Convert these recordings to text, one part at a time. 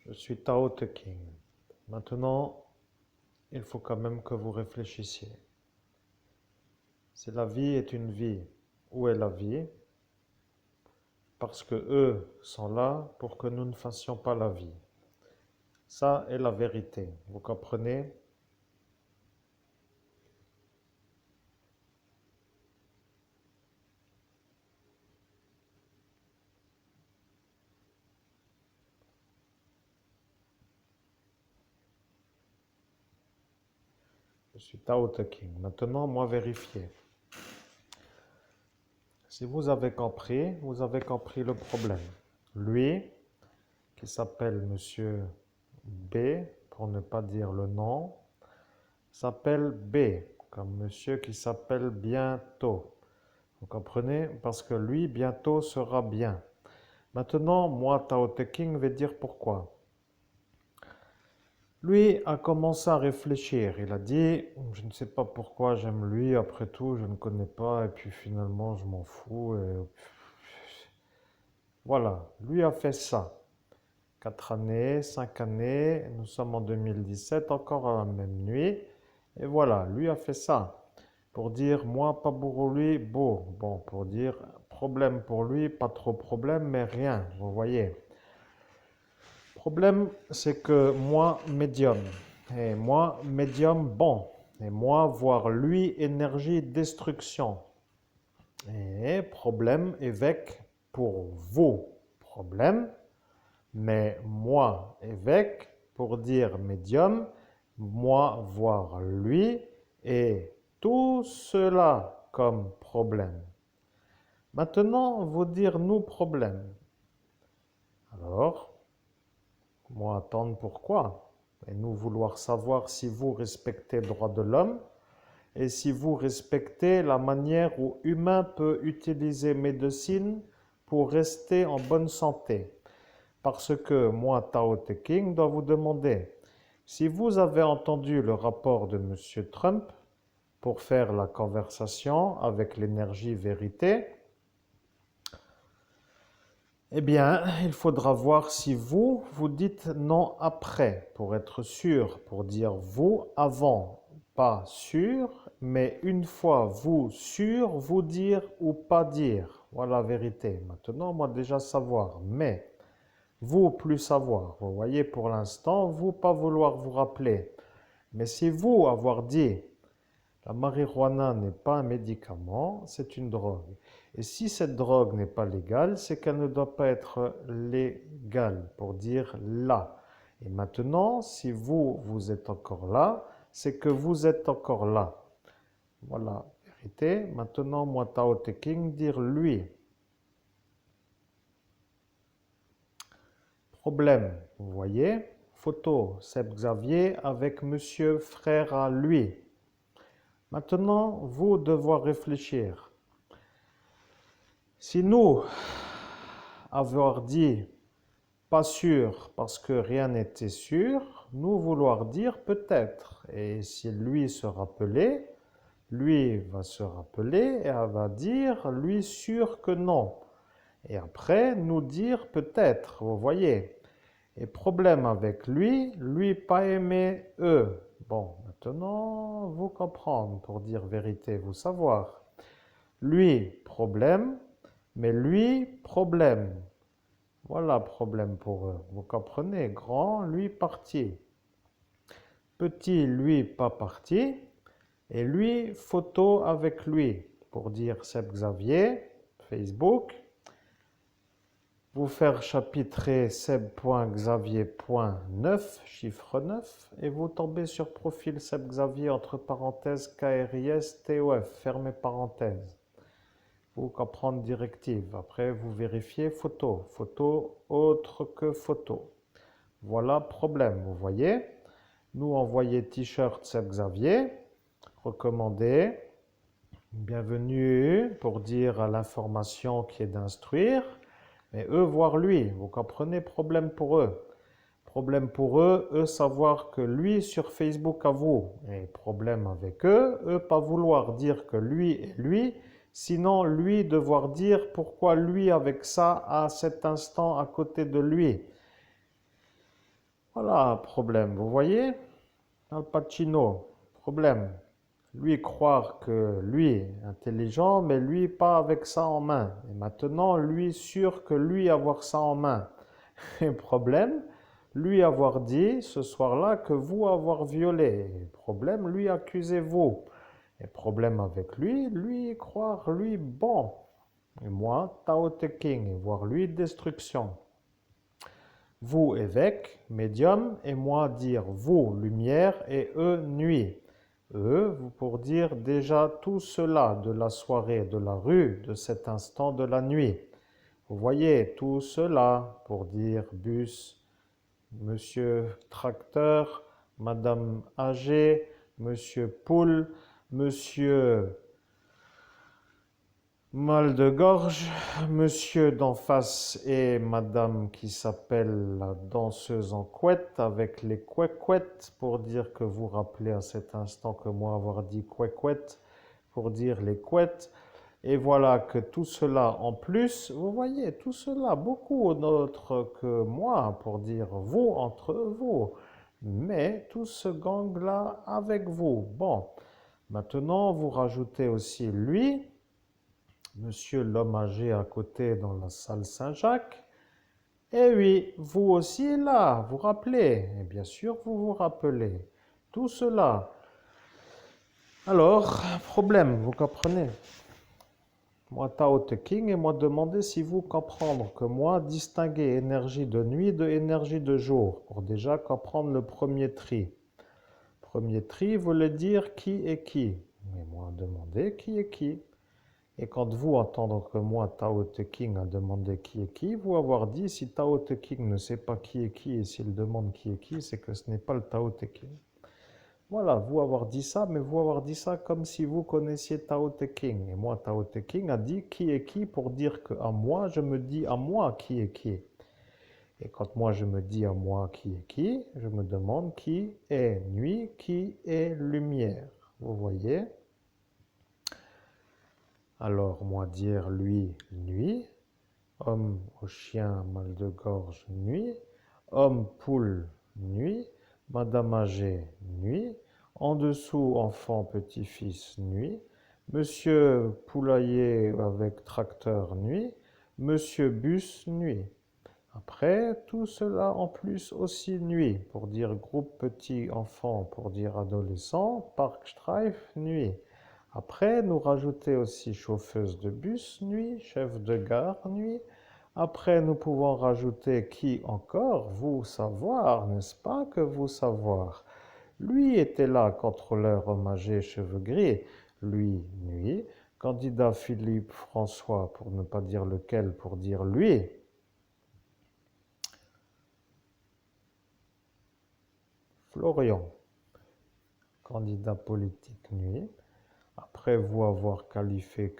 Je suis Tao Te King. Maintenant, il faut quand même que vous réfléchissiez. Si la vie est une vie, où est la vie? Parce que eux sont là pour que nous ne fassions pas la vie. Ça est la vérité. Vous comprenez? Je suis Tao Te King. Maintenant, moi, vérifiez. Si vous avez compris le problème. Lui, qui s'appelle Monsieur B, pour ne pas dire le nom, s'appelle B, comme monsieur qui s'appelle bientôt. Vous comprenez? Parce que lui, bientôt, sera bien. Maintenant, moi, Tao Te King, vais dire pourquoi. Lui a commencé à réfléchir. Il a dit, je ne sais pas pourquoi j'aime lui, après tout, je ne connais pas, et puis finalement, je m'en fous. Voilà, lui a fait ça. 4 années, 5 années, nous sommes en 2017, encore à la même nuit. Et voilà, lui a fait ça. Pour dire, moi, pas pour lui, beau. Bon, pour dire, problème pour lui, pas trop problème, mais rien, vous voyez. Problème, c'est que moi, médium. Et moi, médium, bon. Et moi, voir lui, énergie, destruction. Et problème, évêque, pour vous, problème. Mais moi, évêque, pour dire médium, moi, voir lui, et tout cela comme problème. Maintenant, vous dire nous problème. Alors, moi attendre pourquoi? Et nous vouloir savoir si vous respectez le droit de l'homme et si vous respectez la manière où humain peut utiliser médecine pour rester en bonne santé. Parce que moi, Tao Te King, dois vous demander si vous avez entendu le rapport de M. Trump pour faire la conversation avec l'énergie vérité. Eh bien, il faudra voir si vous, vous dites non après, pour être sûr, pour dire vous avant, pas sûr, mais une fois vous sûr, vous dire ou pas dire. Voilà la vérité. Maintenant, moi déjà savoir, mais vous plus savoir. Vous voyez, pour l'instant, vous pas vouloir vous rappeler. Mais si vous avoir dit la marijuana n'est pas un médicament, c'est une drogue. Et si cette drogue n'est pas légale, c'est qu'elle ne doit pas être légale, pour dire là. Et maintenant, si vous, vous êtes encore là, c'est que vous êtes encore là. Voilà, vérité. Maintenant, moi, Tao Te King, dire lui. Problème, vous voyez. Photo, Seb Xavier avec monsieur frère à lui. Maintenant, vous devoir réfléchir. Si nous avoir dit pas sûr parce que rien n'était sûr, nous vouloir dire peut-être. Et si lui se rappelait, lui va se rappeler et elle va dire lui sûr que non. Et après nous dire peut-être, vous voyez. Et problème avec lui, lui pas aimer eux. Bon, maintenant vous comprendre pour dire vérité, vous savoir. Lui, problème, mais lui, problème. Voilà problème pour eux. Vous comprenez? Grand, lui, parti. Petit, lui, pas parti. Et lui, photo avec lui. Pour dire Seb Xavier, Facebook. Vous faire chapitrer seb.xavier.9, chiffre 9. Et vous tombez sur profil Seb Xavier, entre parenthèses, KRIS, TOF, fermez parenthèse. Vous comprendre directive. Après, vous vérifiez photo. Photo autre que photo. Voilà problème, vous voyez. Nous envoyer t-shirt Seb Xavier. Recommandé. Bienvenue pour dire à l'information qui est d'instruire. Mais eux, voir lui. Vous comprenez, problème pour eux. Problème pour eux, eux savoir que lui sur Facebook à vous. Et problème avec eux, eux pas vouloir dire que lui est lui. Sinon, lui devoir dire pourquoi lui avec ça à cet instant à côté de lui. Voilà, problème. Vous voyez? Al Pacino, problème. Lui croire que lui intelligent, mais lui pas avec ça en main. Et maintenant, lui sûr que lui avoir ça en main. Et problème, lui avoir dit ce soir-là que vous avoir violé. Et problème, lui accuser vous. Et problème avec lui, lui croire lui bon. Et moi, Tao Te King, et voir lui destruction. Vous, évêque, médium, et moi dire vous, lumière, et eux, nuit. Eux, vous pour dire déjà tout cela de la soirée, de la rue, de cet instant de la nuit. Vous voyez, tout cela pour dire bus, monsieur tracteur, madame âgée, monsieur poule, monsieur mal de gorge, monsieur d'en face et madame qui s'appelle la danseuse en couette avec les couettes pour dire que vous rappelez à cet instant que moi avoir dit couette pour dire les couettes. Et voilà que tout cela en plus, vous voyez, tout cela beaucoup d'autres que moi pour dire vous entre vous. Mais tout ce gang-là avec vous. Bon, maintenant vous rajoutez aussi lui. Monsieur l'homme âgé à côté dans la salle Saint-Jacques. Eh oui, vous aussi là, vous rappelez. Et bien sûr, vous vous rappelez. Tout cela. Alors, problème, vous comprenez? Moi, Tao Te King, et moi demander si vous comprendre que moi, distinguer énergie de nuit de énergie de jour, pour déjà comprendre le premier tri. Premier tri voulait dire qui est qui. Mais moi, demander qui est qui. Et quand vous entendre que moi, Tao Te King, a demandé qui est qui, vous avoir dit si Tao Te King ne sait pas qui est qui et s'il demande qui est qui, c'est que ce n'est pas le Tao Te King. Voilà, vous avoir dit ça, mais vous avoir dit ça comme si vous connaissiez Tao Te King. Et moi, Tao Te King a dit qui est qui pour dire que à moi, je me dis à moi qui est qui. Et quand moi je me dis à moi qui est qui, je me demande qui est nuit, qui est lumière. Vous voyez? Alors moi dire lui, nuit, homme au chien mal de gorge, nuit, homme poule, nuit, madame âgée, nuit, en dessous enfant petit-fils, nuit, monsieur poulailler avec tracteur, nuit, monsieur bus, nuit. Après, tout cela en plus aussi nuit, pour dire groupe petit enfant, pour dire adolescent, Parkstreif, nuit. Après, nous rajouter aussi chauffeuse de bus, nuit, chef de gare, nuit. Après, nous pouvons rajouter qui encore, vous savoir, n'est-ce pas que vous savoir. Lui était là, contrôleur homme âgé, cheveux gris, lui, nuit. Candidat Philippe François, pour ne pas dire lequel, pour dire lui. Florian, candidat politique, nuit. Après vous avoir qualifié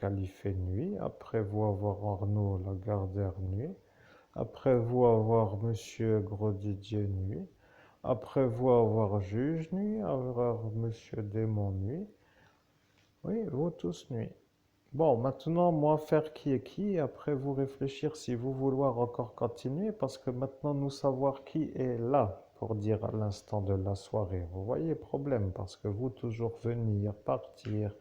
nuit. Après vous avoir Arnaud Lagardère, nuit. Après vous avoir Monsieur Grosdidier, nuit. Après vous avoir juge, nuit. Avoir Monsieur Démon, nuit. Oui, vous tous, nuit. Bon, maintenant, moi, faire qui est qui, après vous réfléchir si vous vouloir encore continuer, parce que maintenant, nous savoir qui est là, pour dire à l'instant de la soirée. Vous voyez, problème, parce que vous toujours venir, partir,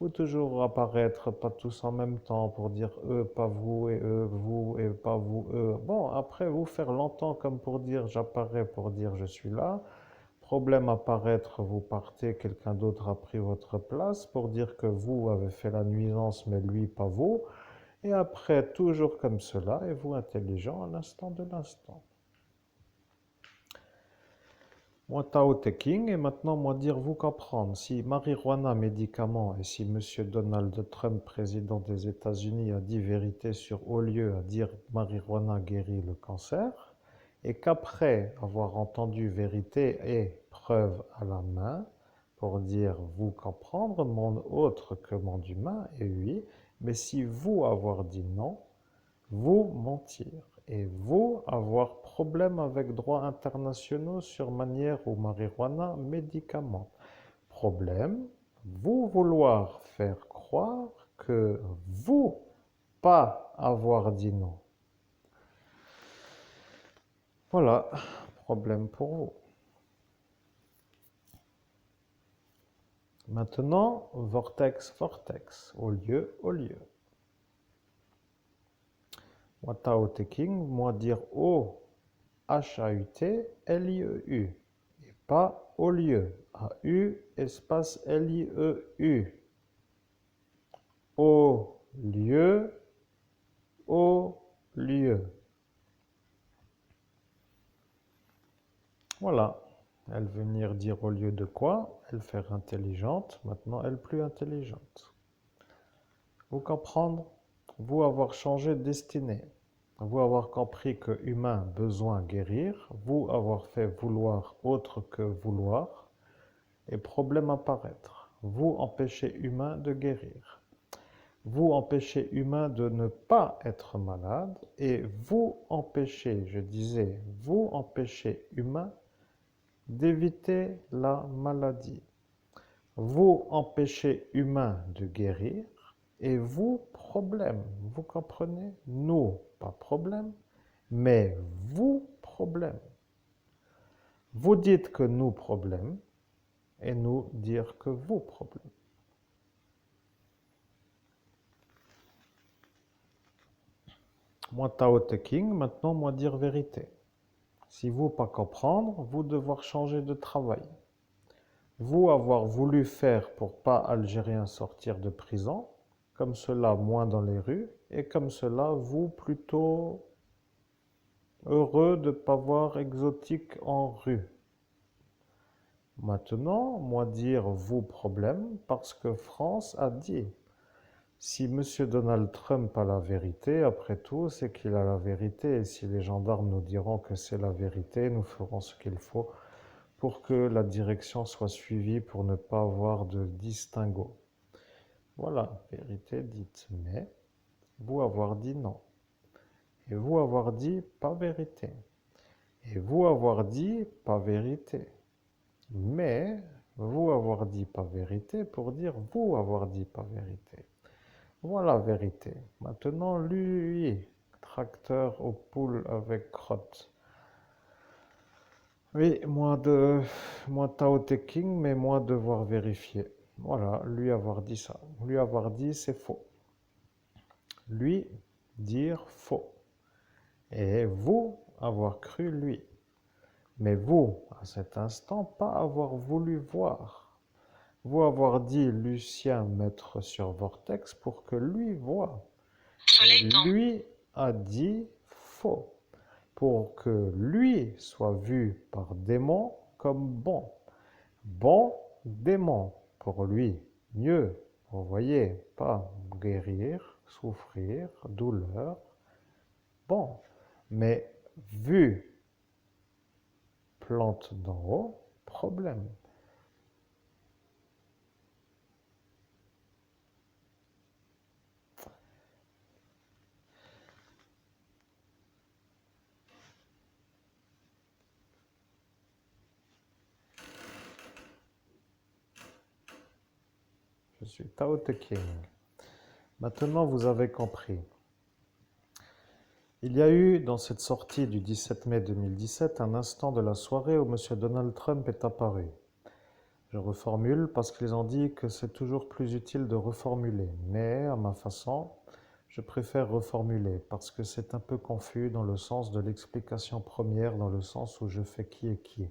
vous toujours apparaître, pas tous en même temps, pour dire eux, pas vous, et eux, vous, et pas vous, eux. Bon, après, vous faire longtemps comme pour dire j'apparais, pour dire je suis là. Problème apparaître, vous partez, quelqu'un d'autre a pris votre place pour dire que vous avez fait la nuisance, mais lui, pas vous. Et après, toujours comme cela, et vous intelligent à l'instant de l'instant. Moi, Tao Te King, et maintenant, moi, dire vous comprendre. Si marijuana, médicament, et si Monsieur Donald Trump, président des États-Unis, a dit vérité sur haut lieu à dire marijuana guérit le cancer, et qu'après avoir entendu vérité et preuve à la main, pour dire vous comprendre, monde autre que monde humain, et oui, mais si vous avoir dit non, vous mentir, et vous avoir problème avec droits internationaux sur manière ou marijuana médicament. Problème, vous vouloir faire croire que vous pas avoir dit non. Voilà, problème pour vous. Maintenant, vortex, vortex, au lieu, au lieu. Moi, Tao Te King, moi dire au, H-A-U-T, L-I-E-U. Et pas au lieu. A-U, espace L-I-E-U. Au lieu, au lieu. Voilà. Elle venir dire au lieu de quoi? Elle faire intelligente. Maintenant, elle plus intelligente. Vous comprendre? Vous avoir changé de destinée. Vous avoir compris que humain besoin guérir. Vous avoir fait vouloir autre que vouloir. Et problème apparaître. Vous empêcher humain de guérir. Vous empêchez humain de ne pas être malade et vous empêchez, je disais, vous empêchez humain d'éviter la maladie. Vous empêchez humain de guérir et vous, problème. Vous comprenez? Nous, pas problème, mais vous, problème. Vous dites que nous, problème, et nous dire que vous, problème. Moi, Tao Te King, maintenant, moi, dire vérité. Si vous pas comprendre, vous devoir changer de travail. Vous avoir voulu faire pour pas Algérien sortir de prison, comme cela moins dans les rues, et comme cela vous plutôt heureux de pas voir exotique en rue. Maintenant, moi dire vous problème, parce que France a dit, si Monsieur Donald Trump a la vérité, après tout, c'est qu'il a la vérité, et si les gendarmes nous diront que c'est la vérité, nous ferons ce qu'il faut pour que la direction soit suivie pour ne pas avoir de distinguo. Voilà, vérité dite. Mais vous avoir dit non. Et vous avoir dit pas vérité. Et vous avoir dit pas vérité. Mais vous avoir dit pas vérité pour dire vous avoir dit pas vérité. Voilà vérité. Maintenant, lui, tracteur aux poules avec crotte. Oui, moi Tao Te King, mais moi devoir vérifier. Voilà, lui avoir dit ça. Lui avoir dit c'est faux. Lui dire faux. Et vous avoir cru lui. Mais vous, à cet instant, pas avoir voulu voir. Vous avoir dit Lucien mettre sur Vortex pour que lui voie. Et lui a dit faux. Pour que lui soit vu par démon comme bon. Bon démon pour lui. Mieux, vous voyez, pas guérir, souffrir, douleur. Bon, mais vu plante d'en haut, problème. Je suis Tao Te King. Maintenant, vous avez compris. Il y a eu, dans cette sortie du 17 mai 2017, un instant de la soirée où M. Donald Trump est apparu. Je reformule parce qu'ils ont dit que c'est toujours plus utile de reformuler. Mais, à ma façon, je préfère reformuler parce que c'est un peu confus dans le sens de l'explication première, dans le sens où je fais qui est qui.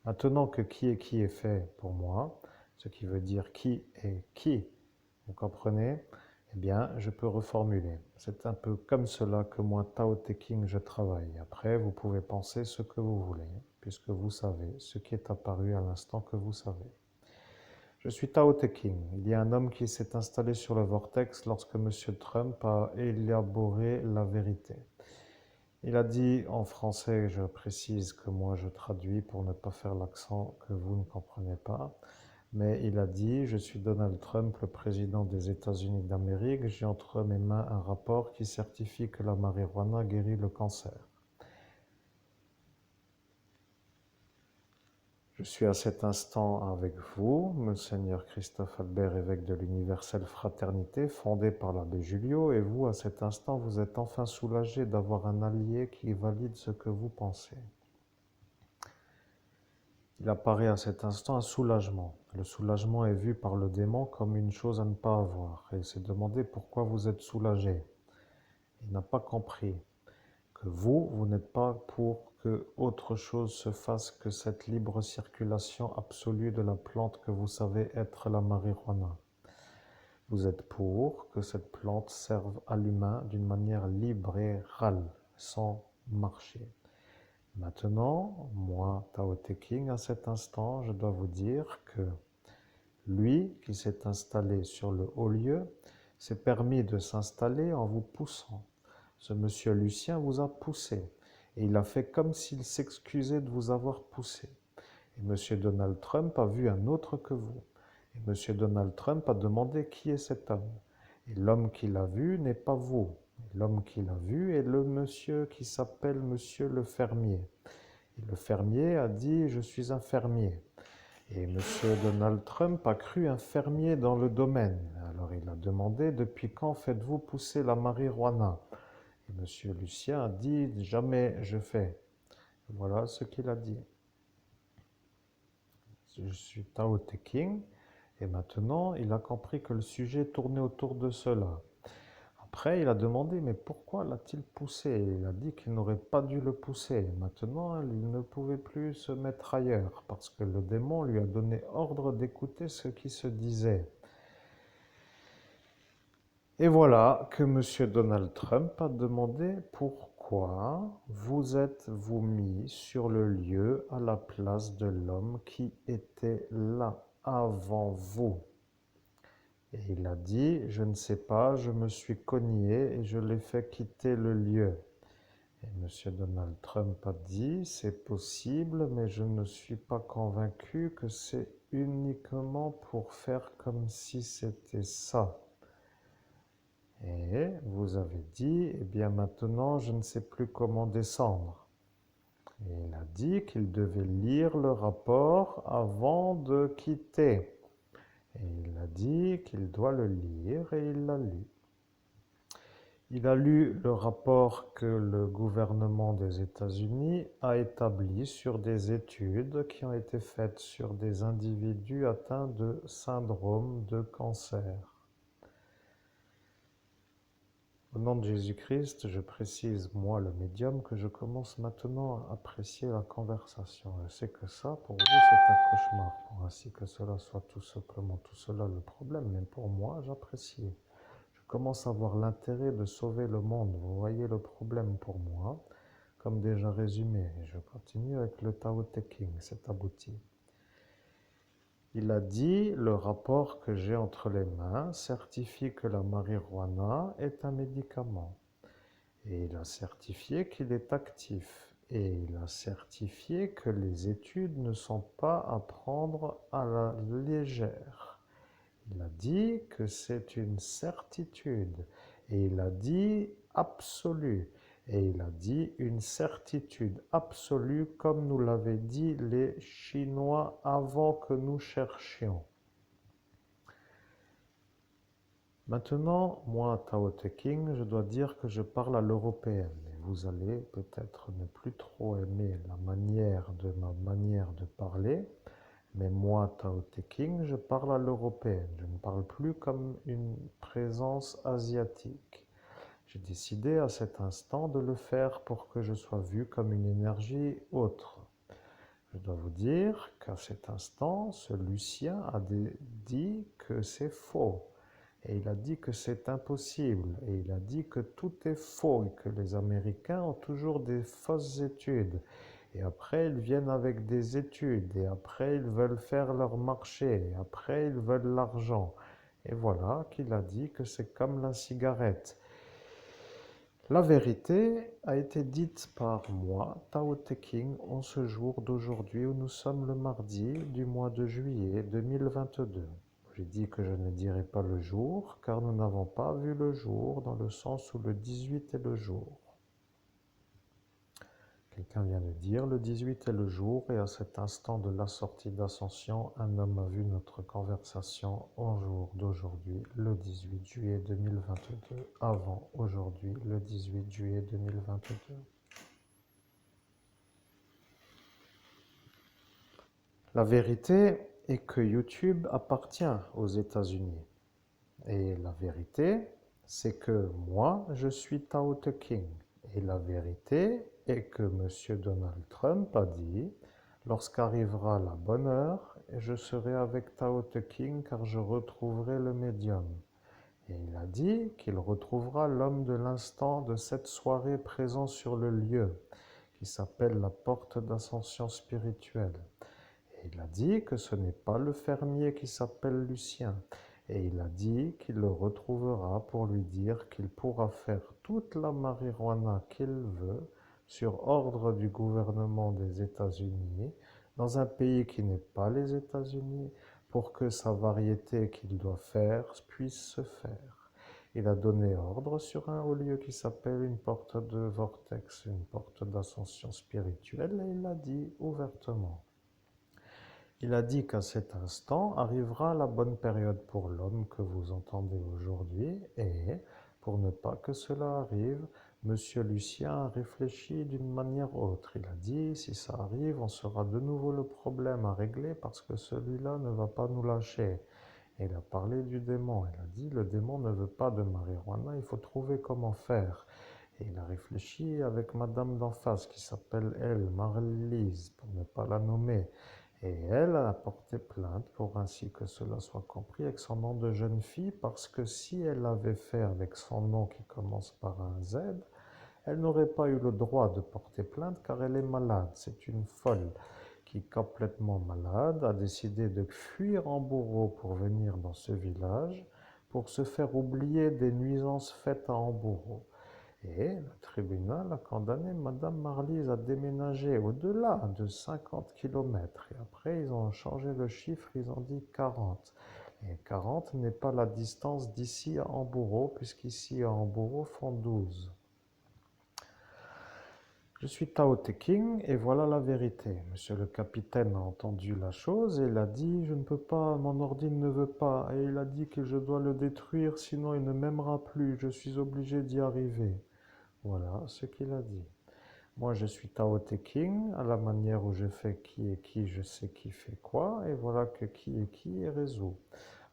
Maintenant que qui est fait pour moi, ce qui veut dire qui est qui, vous comprenez? Eh bien, je peux reformuler. C'est un peu comme cela que moi, Tao Te King, je travaille. Après, vous pouvez penser ce que vous voulez, puisque vous savez ce qui est apparu à l'instant que vous savez. Je suis Tao Te King. Il y a un homme qui s'est installé sur le vortex lorsque M. Trump a élaboré la vérité. Il a dit en français, je précise que moi je traduis pour ne pas faire l'accent que vous ne comprenez pas, mais il a dit, je suis Donald Trump, le président des États-Unis d'Amérique, j'ai entre mes mains un rapport qui certifie que la marijuana guérit le cancer. Je suis à cet instant avec vous, Monseigneur Christophe Albert, évêque de l'Universelle Fraternité, fondé par l'abbé Julio, et vous, à cet instant, vous êtes enfin soulagé d'avoir un allié qui valide ce que vous pensez. il apparaît à cet instant un soulagement. Le soulagement est vu par le démon comme une chose à ne pas avoir. Et il s'est demandé pourquoi vous êtes soulagé. Il n'a pas compris que vous n'êtes pas pour que autre chose se fasse que cette libre circulation absolue de la plante que vous savez être la marijuana. Vous êtes pour que cette plante serve à l'humain d'une manière libérale, sans marché. Maintenant, moi, Tao Te King, à cet instant, je dois vous dire que lui, qui s'est installé sur le haut lieu, s'est permis de s'installer en vous poussant. Ce monsieur Lucien vous a poussé, et il a fait comme s'il s'excusait de vous avoir poussé. Et monsieur Donald Trump a vu un autre que vous. Et monsieur Donald Trump a demandé qui est cet homme. Et l'homme qu'il a vu n'est pas vous. L'homme qu'il a vu est le monsieur qui s'appelle monsieur le fermier. Et le fermier a dit « je suis un fermier ». Et monsieur Donald Trump a cru un fermier dans le domaine. Alors il a demandé « depuis quand faites-vous pousser la marijuana ?» Et monsieur Lucien a dit « jamais je fais ». Voilà ce qu'il a dit. Je suis Tao Te King. Et maintenant, il a compris que le sujet tournait autour de cela. Après, il a demandé, mais pourquoi l'a-t-il poussé? Il a dit qu'il n'aurait pas dû le pousser. Maintenant, il ne pouvait plus se mettre ailleurs, parce que le démon lui a donné ordre d'écouter ce qui se disait. Et voilà que M. Donald Trump a demandé pourquoi vous êtes-vous mis sur le lieu à la place de l'homme qui était là avant vous. Et il a dit, je ne sais pas, je me suis cogné et je l'ai fait quitter le lieu. Et M. Donald Trump a dit, c'est possible, mais je ne suis pas convaincu que c'est uniquement pour faire comme si c'était ça. Et vous avez dit, eh bien maintenant, je ne sais plus comment descendre. Et il a dit qu'il devait lire le rapport avant de quitter. Et il a dit qu'il doit le lire et il l'a lu. Il a lu le rapport que le gouvernement des États-Unis a établi sur des études qui ont été faites sur des individus atteints de syndrome de cancer. Au nom de Jésus-Christ, je précise, moi le médium, que je commence maintenant à apprécier la conversation. Je sais que ça, pour vous, c'est un cauchemar, pour ainsi que cela soit tout simplement tout cela le problème, mais pour moi, j'apprécie. Je commence à voir l'intérêt de sauver le monde. Vous voyez le problème pour moi, comme déjà résumé. Et je continue avec le Tao Te King, c'est abouti. Il a dit, le rapport que j'ai entre les mains certifie que la marijuana est un médicament. Et il a certifié qu'il est actif. Et il a certifié que les études ne sont pas à prendre à la légère. Il a dit que c'est une certitude. Et il a dit absolue. Et il a dit une certitude absolue comme nous l'avaient dit les Chinois avant que nous cherchions. Maintenant, moi, Tao Te King, je dois dire que je parle à l'européenne. Et vous allez peut-être ne plus trop aimer la manière de ma manière de parler, mais moi, Tao Te King, je parle à l'européenne. Je ne parle plus comme une présence asiatique. J'ai décidé à cet instant de le faire pour que je sois vu comme une énergie autre. Je dois vous dire qu'à cet instant, ce Lucien a dit que c'est faux. Et il a dit que c'est impossible. Et il a dit que tout est faux et que les Américains ont toujours des fausses études. Et après, ils viennent avec des études. Et après, ils veulent faire leur marché. Et après, ils veulent l'argent. Et voilà qu'il a dit que c'est comme la cigarette. La vérité a été dite par moi, Tao Te King, en ce jour d'aujourd'hui où nous sommes le mardi du mois de juillet 2022. J'ai dit que je ne dirai pas le jour, car nous n'avons pas vu le jour, dans le sens où le 18 est le jour. Quelqu'un vient de dire, le 18 est le jour, et à cet instant de la sortie d'Ascension, un homme a vu notre conversation au jour d'aujourd'hui, le 18 juillet 2022, avant aujourd'hui, le 18 juillet 2022. La vérité est que YouTube appartient aux États-Unis. Et la vérité, c'est que moi, je suis Tao Te King. Et la vérité est que Monsieur Donald Trump a dit, lorsqu'arrivera la bonne heure, je serai avec Tao Te King car je retrouverai le médium. Et il a dit qu'il retrouvera l'homme de l'instant de cette soirée présent sur le lieu, qui s'appelle la porte d'ascension spirituelle. Et il a dit que ce n'est pas le fermier qui s'appelle Lucien. Et il a dit qu'il le retrouvera pour lui dire qu'il pourra faire toute la marijuana qu'il veut sur ordre du gouvernement des États-Unis dans un pays qui n'est pas les États-Unis pour que sa variété qu'il doit faire puisse se faire. Il a donné ordre sur un haut lieu qui s'appelle une porte de vortex, une porte d'ascension spirituelle, et il l'a dit ouvertement. Il a dit qu'à cet instant arrivera la bonne période pour l'homme que vous entendez aujourd'hui et, pour ne pas que cela arrive, Monsieur Lucien a réfléchi d'une manière autre. Il a dit, si ça arrive, on sera de nouveau le problème à régler parce que celui-là ne va pas nous lâcher. Et il a parlé du démon. Il a dit, le démon ne veut pas de marijuana, il faut trouver comment faire. Et il a réfléchi avec Madame d'en face qui s'appelle elle, Marie-Lise, pour ne pas la nommer. Et elle a porté plainte pour ainsi que cela soit compris avec son nom de jeune fille, parce que si elle l'avait fait avec son nom qui commence par un Z, elle n'aurait pas eu le droit de porter plainte car elle est malade. C'est une folle qui, complètement malade, a décidé de fuir en bourreau pour venir dans ce village pour se faire oublier des nuisances faites à Hambourg. Et le tribunal a condamné Madame Marlise à déménager au-delà de 50 kilomètres. Et après, ils ont changé le chiffre, ils ont dit 40. Et 40 n'est pas la distance d'ici à Hambourg, puisqu'ici à Hambourg font 12. Je suis Tao Te King et voilà la vérité. Monsieur le capitaine a entendu la chose et il a dit, je ne peux pas, mon ordi ne veut pas. Et il a dit que je dois le détruire, sinon il ne m'aimera plus. Je suis obligé d'y arriver. Voilà ce qu'il a dit. Moi, je suis Tao Te King, à la manière où je fais qui est qui, je sais qui fait quoi, et voilà que qui est qui est résolu.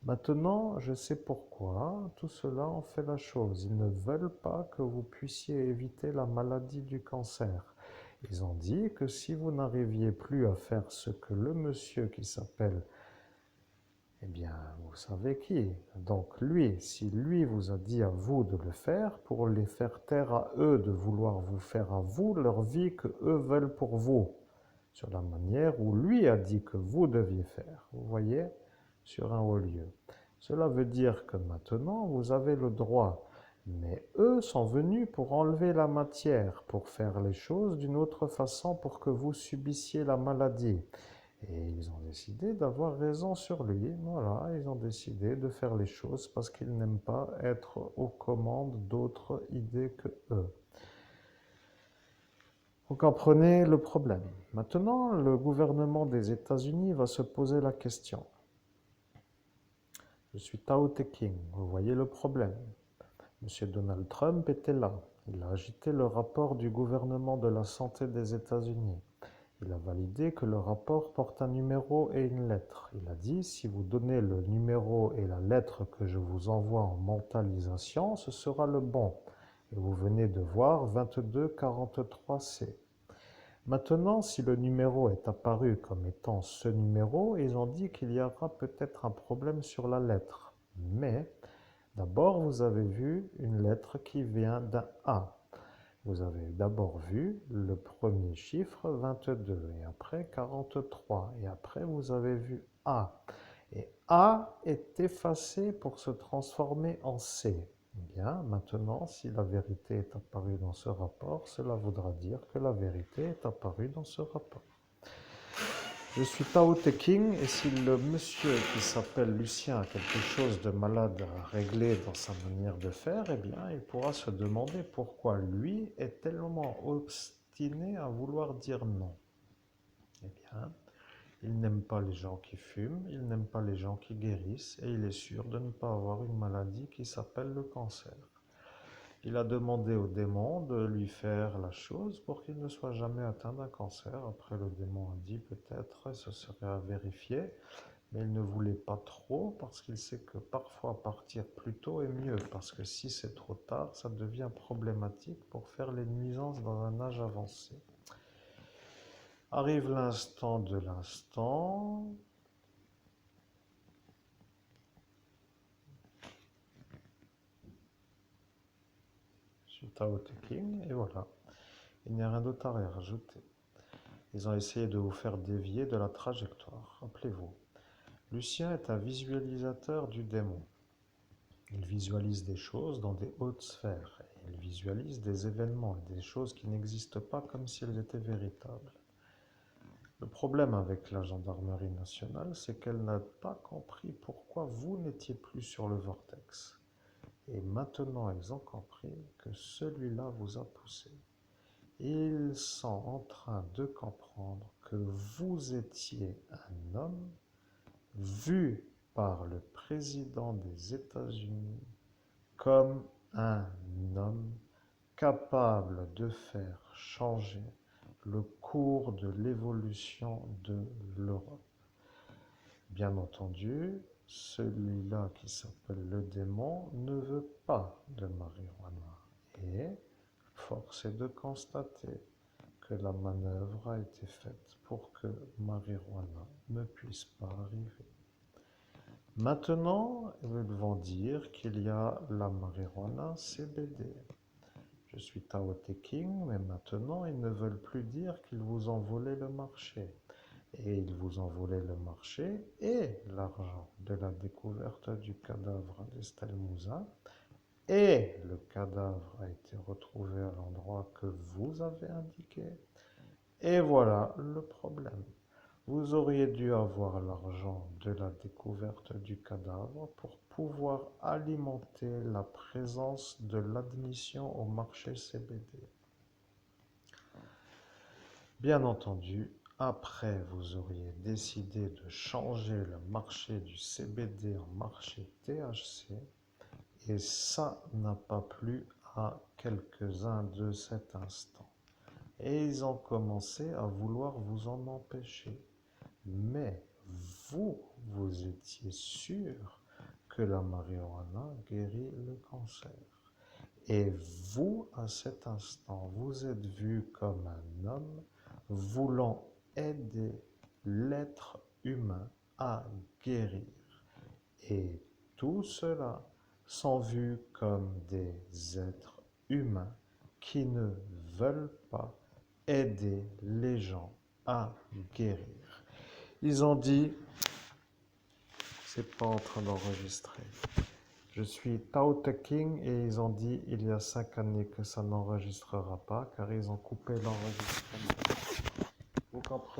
Maintenant, je sais pourquoi tout cela en fait la chose. Ils ne veulent pas que vous puissiez éviter la maladie du cancer. Ils ont dit que si vous n'arriviez plus à faire ce que le monsieur qui s'appelle, eh bien, vous savez qui. Donc lui, si lui vous a dit à vous de le faire, pour les faire taire à eux de vouloir vous faire à vous leur vie que eux veulent pour vous, sur la manière où lui a dit que vous deviez faire. Vous voyez, sur un haut lieu. Cela veut dire que maintenant, vous avez le droit. Mais eux sont venus pour enlever la matière, pour faire les choses d'une autre façon pour que vous subissiez la maladie. Et ils ont décidé d'avoir raison sur lui. Voilà, ils ont décidé de faire les choses parce qu'ils n'aiment pas être aux commandes d'autres idées que eux. Vous comprenez le problème. Maintenant, le gouvernement des États-Unis va se poser la question. Je suis Tao Te King, vous voyez le problème. Monsieur Donald Trump était là. Il a agité le rapport du gouvernement de la santé des États-Unis. Il a validé que le rapport porte un numéro et une lettre. Il a dit, si vous donnez le numéro et la lettre que je vous envoie en mentalisation, ce sera le bon. Et vous venez de voir 2243C. Maintenant, si le numéro est apparu comme étant ce numéro, ils ont dit qu'il y aura peut-être un problème sur la lettre. Mais d'abord, vous avez vu une lettre qui vient d'un A. Vous avez d'abord vu le premier chiffre 22 et après 43 et après vous avez vu A. Et A est effacé pour se transformer en C. Bien, maintenant, si la vérité est apparue dans ce rapport, cela voudra dire que la vérité est apparue dans ce rapport. Je suis Tao Te King et si le monsieur qui s'appelle Lucien a quelque chose de malade à régler dans sa manière de faire, eh bien, il pourra se demander pourquoi lui est tellement obstiné à vouloir dire non. Eh bien, il n'aime pas les gens qui fument, il n'aime pas les gens qui guérissent et il est sûr de ne pas avoir une maladie qui s'appelle le cancer. Il a demandé au démon de lui faire la chose pour qu'il ne soit jamais atteint d'un cancer. Après, le démon a dit peut-être, ce serait à vérifier, mais il ne voulait pas trop parce qu'il sait que parfois partir plus tôt est mieux, parce que si c'est trop tard, ça devient problématique pour faire les nuisances dans un âge avancé. Arrive l'instant de l'instant. Suite à King, et voilà. Il n'y a rien d'autre à rajouter. Ils ont essayé de vous faire dévier de la trajectoire. Rappelez-vous, Lucien est un visualisateur du démon. Il visualise des choses dans des hautes sphères. Il visualise des événements, des choses qui n'existent pas comme si elles étaient véritables. Le problème avec la gendarmerie nationale, c'est qu'elle n'a pas compris pourquoi vous n'étiez plus sur le vortex. Et maintenant, ils ont compris que celui-là vous a poussé. Ils sont en train de comprendre que vous étiez un homme vu par le président des États-Unis comme un homme capable de faire changer le cours de l'évolution de l'Europe. Bien entendu, celui-là qui s'appelle le démon ne veut pas de marijuana. Et force est de constater que la manœuvre a été faite pour que marijuana ne puisse pas arriver. Maintenant, ils vont dire qu'il y a la marijuana CBD. Je suis Tao Te King, mais maintenant, ils ne veulent plus dire qu'ils vous ont volé le marché. Et ils vous ont volé le marché et l'argent de la découverte du cadavre d'Estelle Mouzin. Et le cadavre a été retrouvé à l'endroit que vous avez indiqué. Et voilà le problème. Vous auriez dû avoir l'argent de la découverte du cadavre pour pouvoir alimenter la présence de l'admission au marché CBD. Bien entendu, après vous auriez décidé de changer le marché du CBD en marché THC et ça n'a pas plu à quelques-uns de cet instant. Et ils ont commencé à vouloir vous en empêcher. Mais vous, vous étiez sûr que la marijuana guérit le cancer. Et vous, à cet instant, vous êtes vu comme un homme voulant aider l'être humain à guérir. Et tout cela sont vus comme des êtres humains qui ne veulent pas aider les gens à guérir. Ils ont dit, c'est pas en train d'enregistrer. Je suis Tao Te King et ils ont dit il y a 5 années que ça n'enregistrera pas car ils ont coupé l'enregistrement. Vous comprenez?